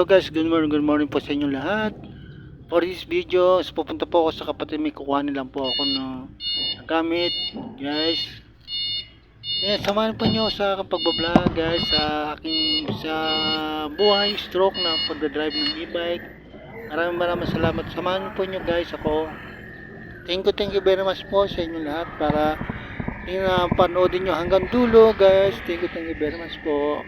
Hello guys, good morning po sa inyo lahat. For this video, pupunta po ako sa kapatid, may kukuhanin lang po ako ng gamit guys. Samahan po nyo sa pagbablog guys sa aking buhay stroke na pagdadrive ng e-bike. Maraming salamat. Samahan po nyo guys ako. Thank you very much po sa inyo lahat para panoodin nyo hanggang dulo guys. Thank you very much po.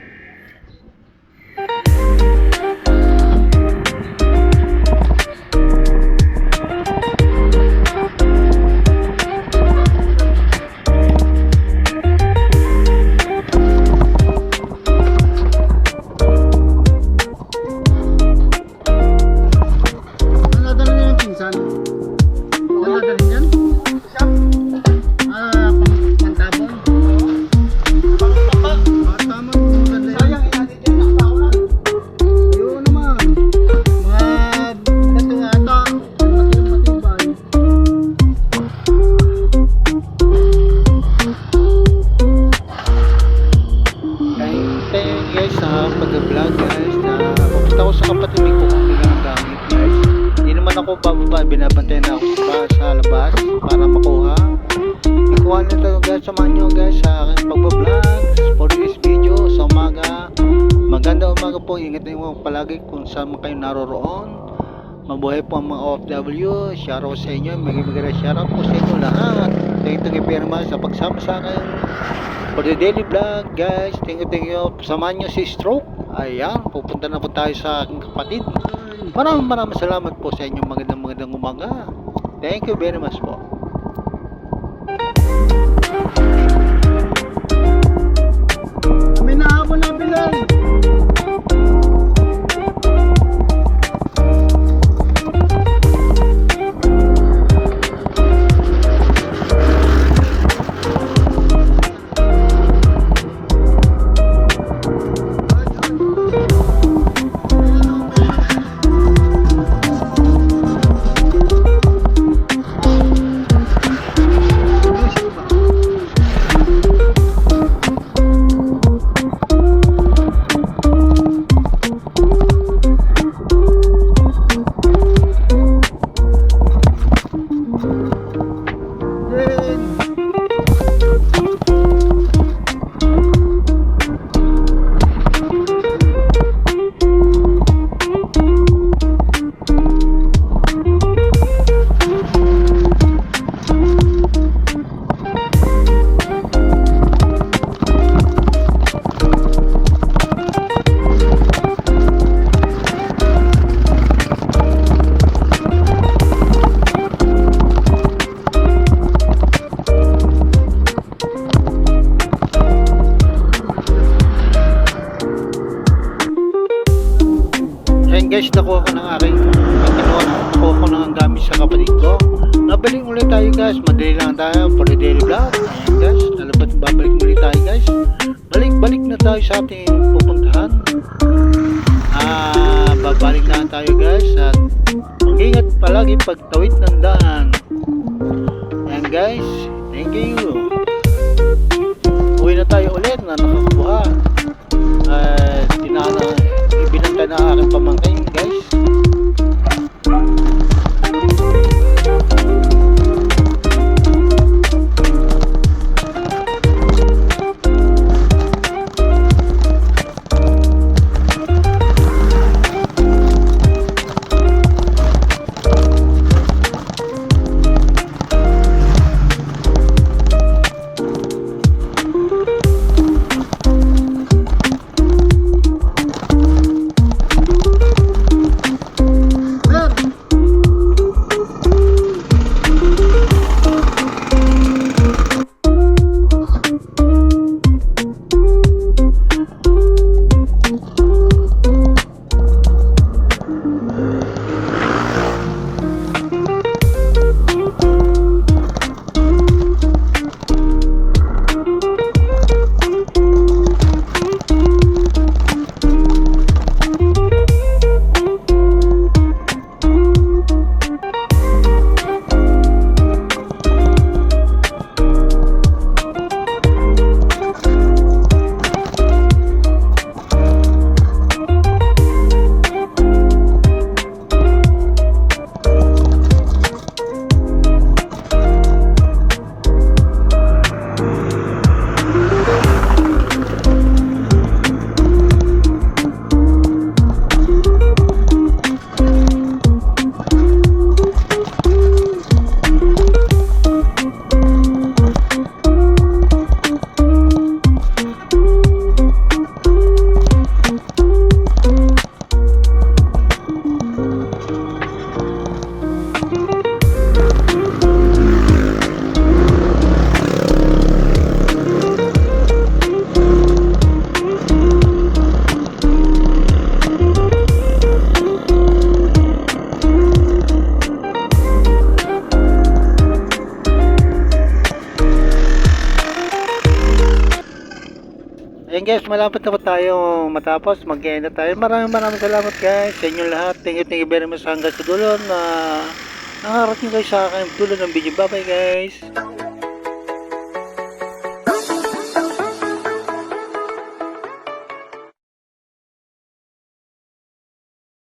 Pag-vlog guys na pupunta ako sa kapatid ko kung bilang ng gamit guys. Hindi naman ako bababa, binabantayan na ako sa labas para makuha. Ikuha nito guys, samahan nyo guys sa aking pag-vlog for this video sa umaga. Maganda umaga po, ingat na yung palagi kung saan kayo naroroon. Mabuhay po ang mga OFW. Shoutout sa inyo, magiging shoutout po sa inyo lahat. Thank you very much sa pagsama sa akin for the daily vlog guys. Thank you. Samahan nyo si Stroke. Ayan, pupunta na po tayo sa aking kapatid. Maraming salamat po sa inyo. Magandang umaga. Thank you very much po. May nahabol na bilang. Guys, nakuha ko ng aking nakuha ko ng gamit sa kapatid ko. Nabalik ulit tayo guys, madali lang tayo for the daily vlog. Ayan guys, babalik ulit tayo guys. Balik na tayo sa ating pupuntahan. Babalik na tayo guys at mag-ingat palagi pagtawid ng daan. Ayan guys, thank you. Uwi na tayo ulit na nakakuha. Ibinanta na aking pamangkin guys. Ayun guys, malapit na po tayo matapos. Mag-end na tayo. Maraming salamat guys sa inyo lahat. Thank you very much hanggang sa dulo na nakarating kayo sa akin dulo ng video. Bye bye guys.